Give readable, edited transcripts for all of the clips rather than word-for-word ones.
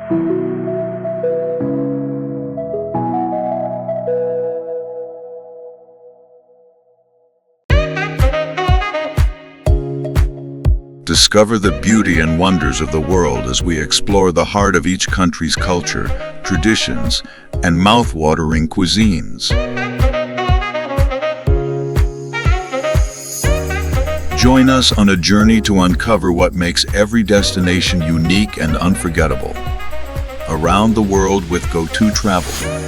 Discover the beauty and wonders of the world as we explore the heart of each country's culture, traditions, and mouth-watering cuisines. Join us on a journey to uncover what makes every destination unique and unforgettable. Around the world with Go-To Travel.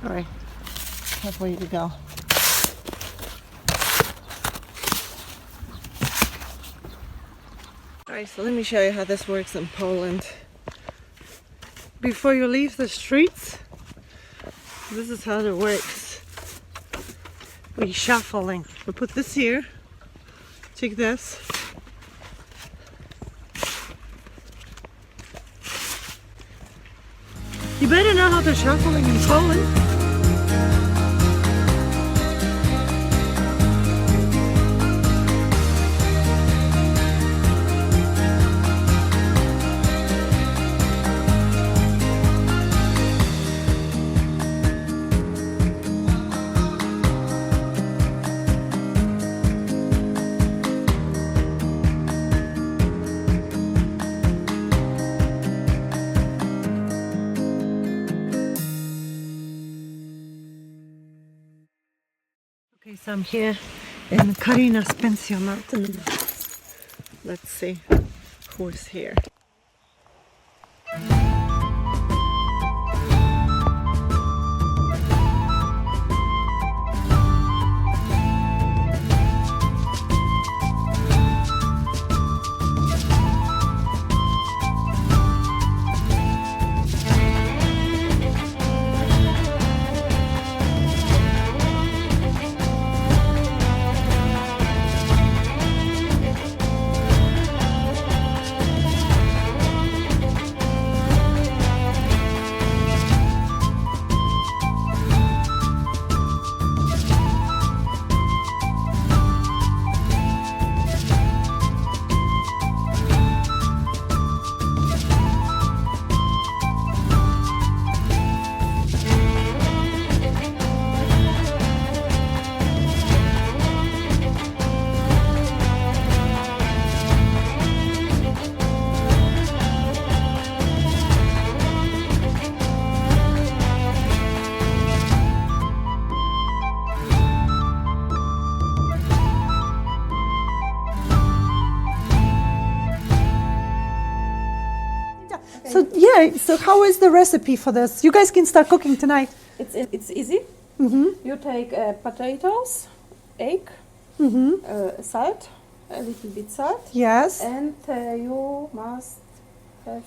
Alright, halfway to go. Alright, so let me show you how this works in Poland. Before you leave the streets, this is how it works. We shuffling. We put this here. Take this. You better know how to shuffling in Poland. Okay, so I'm here in Karina's pensionat. Let's see who's here. So how is the recipe for this? You guys can start cooking tonight. It's easy. You take potatoes, egg, salt, a little bit salt. Yes. And you must have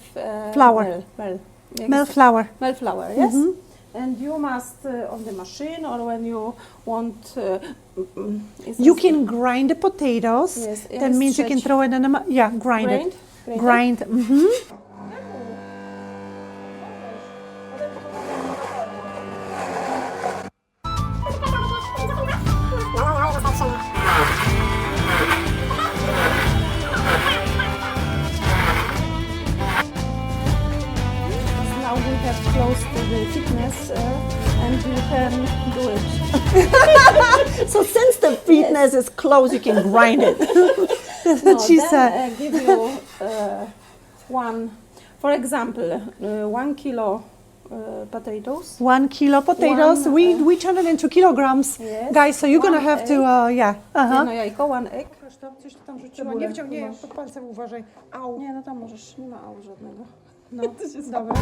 flour. Milk Milk flour. Milk flour, yes. And you must on the machine, or when you want. You can grind the potatoes. Yes, That means you can throw it in the grind it. Grind. Mhm. Now we have close to the fitness, and you can do it. So since the fitness is close, you can grind it. That's what she said. Give you one, for example, 1 kilo potatoes. 1 kilo potatoes. We turn it into kilograms, Yes. guys. So you're gonna One have to, yeah. Jedno jajko, 1 egg. Coś tu tam rzuciła. Nie wciągnie pod palcem, uważaj. Au. Nie, no tam możesz, nie ma au żadnego. No, dobra.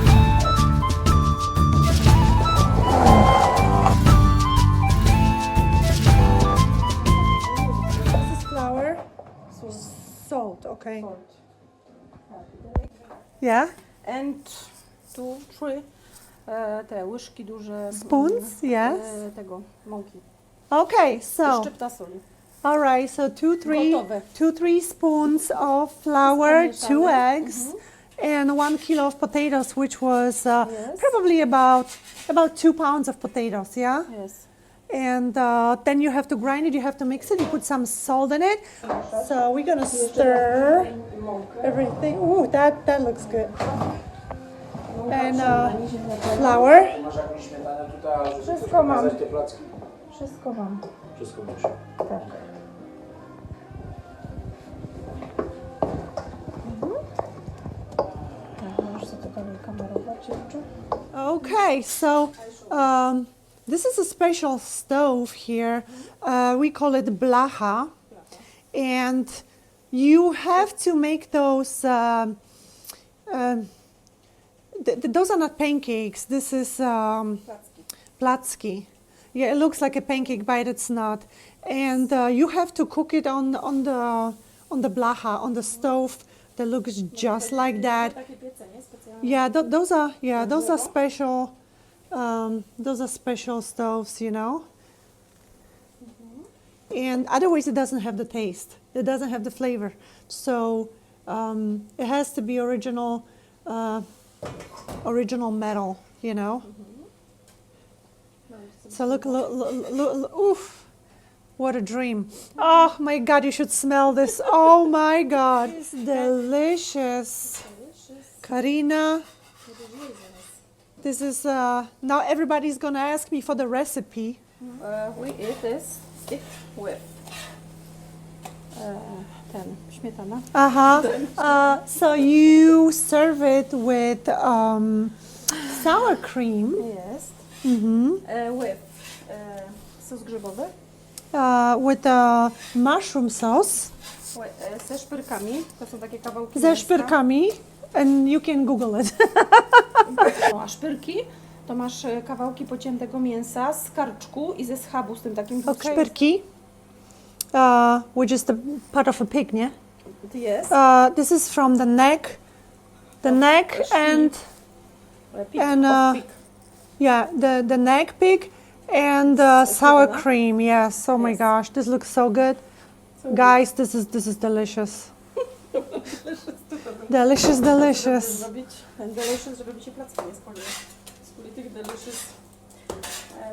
This is flour. Salt, okay. Yeah. And 2, 3 te łyżki duże. Spoons, yes. Tego, mąki. Okay, so. Szczypta soli. All right, so 2-3 Gotowe. 2-3 spoons of flour, 2 Zamieszane. eggs, and 1 kilo of potatoes, which was Yes. probably about 2 pounds of potatoes, yeah? Yes. And then you have to grind it, you have to mix it, you put some salt in it. So we're gonna stir everything. Ooh, that looks good. And flour. Masz jakąś śmietanę tutaj, żeby Wszystko mam. pokazać te placki? Wszystko mam. Wszystko masz. Tak. Możesz sobie dalej kamerować jeszcze. Okay, so this is a special stove here. We call it blacha, and you have to make those. Those are not pancakes. This is placki. Yeah, it looks like a pancake, but it's not. And you have to cook it on the blacha, on the stove that looks just like that. Takie piecenie specjalne. Yeah, those are special. Those are special stoves, you know. And otherwise, it doesn't have the taste. It doesn't have the flavor. So it has to be original metal, you know. So look, oof, what a dream. Oh my God, you should smell this. Oh my God, it's delicious. Karina, this is, now everybody's gonna ask me for the recipe. We eat this stick with śmietana. So you serve it with sour cream. Jest. With sos grzybowy. With mushroom sauce. Ze szpyrkami. To są takie kawałki Ze mięska. szpyrkami. And you can Google it. No, a szpyrki to masz kawałki pociętego mięsa z karczku i ze schabu z tym takim. Szpyrki, which is the part of a pig, nie? Yes. This is from the neck and Pig. yeah, the neck pig and sour cream. Yes. Oh my gosh, this looks so good, guys. This is delicious. Delicious. Zrobić ten delicious, żeby mi się placki nie spaliły. Skuli tych delicious.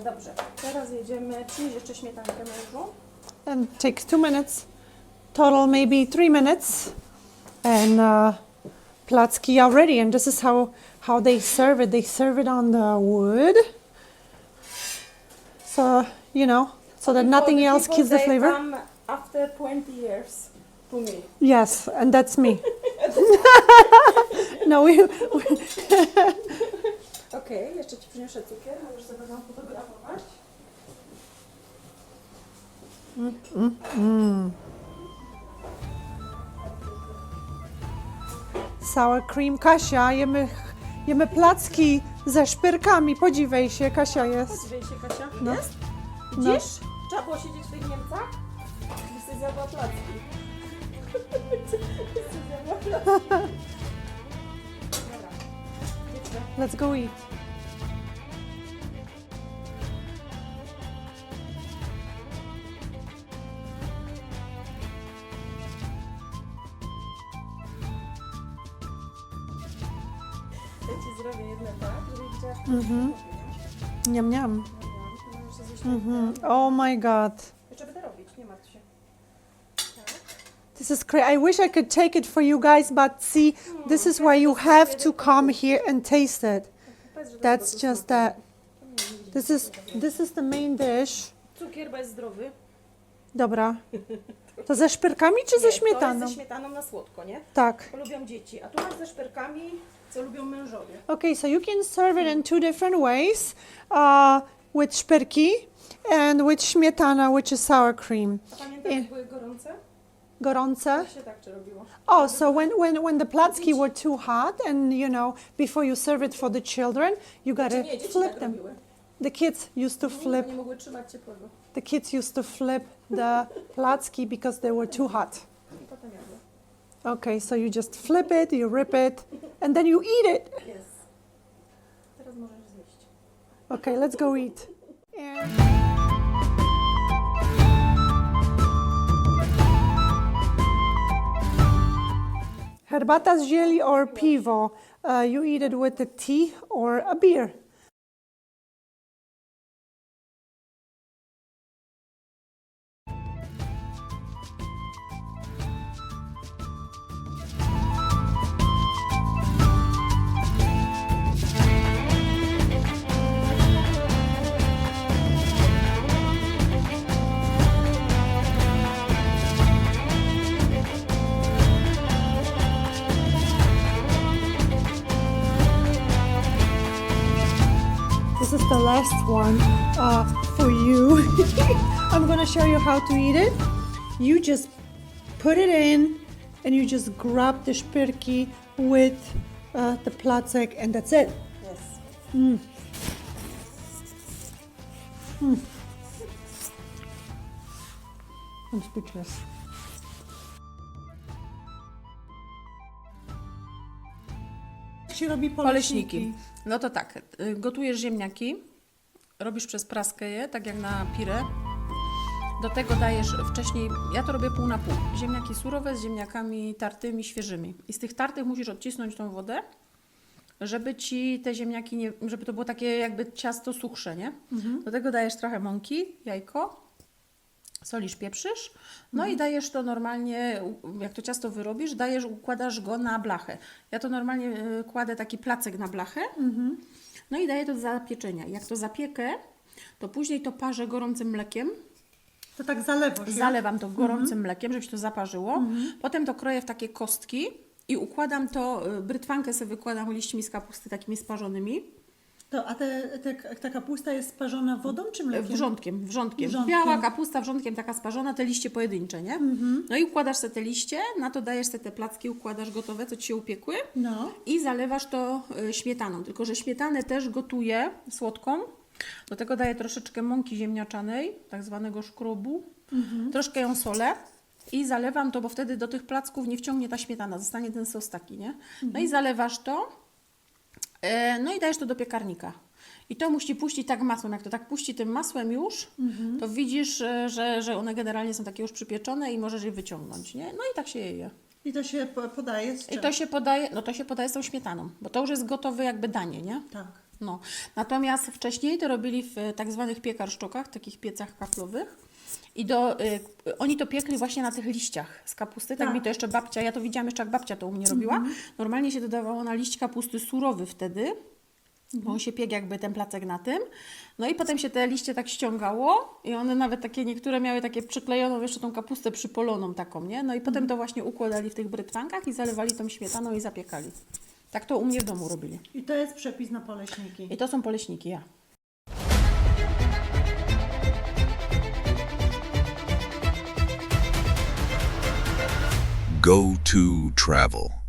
Dobrze, teraz jedziemy. Przynieś jeszcze śmietankę mężu. And takes 2 minutes. Total maybe 3 minutes. And placki are ready. And this is how they serve it. They serve it on the wood. So, you know, so that nothing else kills the flavor. Come after 20 years to me. Yes, and that's me. No, Okej, jeszcze Ci przyniosę cukier. Możesz sobie nam fotografować. sour cream. Kasia, jemy placki ze szpyrkami. Podziwiaj się, Kasia jest. Podziwiaj się, Kasia. No. Jest? Widzisz? Trzeba było siedzieć w tych Niemcach? Byś sobie zjadła placki. Let's go eat. Ci zrobię jedne tak, żeby widziała, jak to robię, nie? Niam, niam. Możesz się zjeść Oh my god. Jeszcze będę robić, nie martw się. This is crazy. I wish I could take it for you guys, but see, this is why you have to come here and taste it. Powiedz, że do That's tego just that. This is the main dish. Cukier, bo jest zdrowy. Dobra. To ze szpyrkami czy ze To śmietaną? jest ze śmietaną na słodko, nie? Tak. To lubią dzieci. A tu masz ze szpyrkami, co lubią mężowie. Okay, so you can serve it in two different ways. With szpyrki and with śmietana, which is sour cream. A pamiętasz, jak były gorące? Gorące. To się tak czy robiło. Oh, so when the placki were too hot and, you know, before you serve it for the children, you gotta Nie, dzieci flip tak them. robiły. The kids used to flip. Nie mogły trzymać ciepłego. The kids used to flip the placki because they were too hot. I potem jadły. Okay, so you just flip it, you rip it, and then you eat it. Jest. Teraz możesz zjeść. Okay, let's go eat. And herbata z zieli or piwo. You eat it with a tea or a beer. This is the last one for you. I'm gonna show you how to eat it. You just put it in and you just grab the szpyrki with the placek and that's it. Jest. I'm speechless. Jak się robi Poleśniki. No to tak, gotujesz ziemniaki, robisz przez praskę je, tak jak na pire. Do tego dajesz wcześniej, ja to robię pół na pół, ziemniaki surowe z ziemniakami tartymi, świeżymi. I z tych tartych musisz odcisnąć tą wodę, żeby ci te ziemniaki, nie, żeby to było takie jakby ciasto suchsze, nie? Do tego dajesz trochę mąki, jajko, solisz, pieprzysz, no i dajesz to normalnie, jak to ciasto wyrobisz, układasz go na blachę. Ja to normalnie kładę taki placek na blachę, no i daję to do zapieczenia. Jak to zapiekę, to później to parzę gorącym mlekiem. To tak zalewasz, ja? Zalewam to gorącym mlekiem, żeby się to zaparzyło. Potem to kroję w takie kostki i układam to, brytwankę sobie wykładam liśćmi z kapusty takimi sparzonymi. To, a ta kapusta jest sparzona wodą czy mlekiem? Wrzątkiem. Wrzątkiem. Biała kapusta wrzątkiem taka sparzona, te liście pojedyncze, nie? No i układasz sobie te liście, na to dajesz sobie te placki, układasz gotowe, co ci się upiekły No. i zalewasz to śmietaną. Tylko że śmietanę też gotuję słodką. Do tego daję troszeczkę mąki ziemniaczanej, tak zwanego szkrobu. Troszkę ją solę i zalewam to, bo wtedy do tych placków nie wciągnie ta śmietana, zostanie ten sos taki, nie? No i zalewasz to. No i dajesz to do piekarnika. I to musi puścić tak masłem. Jak to tak puści tym masłem już, to widzisz, że one generalnie są takie już przypieczone i możesz je wyciągnąć, nie? No i tak się je. I to się podaje z czym? I to się podaje, no to się podaje z tą śmietaną, bo to już jest gotowe jakby danie, nie? Tak. No. Natomiast wcześniej to robili w tak zwanych piekarszczokach, takich piecach kaflowych. I oni to piekli właśnie na tych liściach z kapusty. Tak mi to jeszcze babcia, ja to widziałam jeszcze jak babcia to u mnie robiła. Normalnie się dodawało na liść kapusty surowy wtedy, bo on się piekł jakby ten placek na tym. No i potem się te liście tak ściągało i one nawet takie, niektóre miały takie przyklejoną jeszcze tą kapustę przypoloną taką, nie? No i potem to właśnie układali w tych brytwankach i zalewali tą śmietaną i zapiekali. Tak to u mnie w domu robili. I to jest przepis na poleśniki. I to są poleśniki, ja. Go to travel.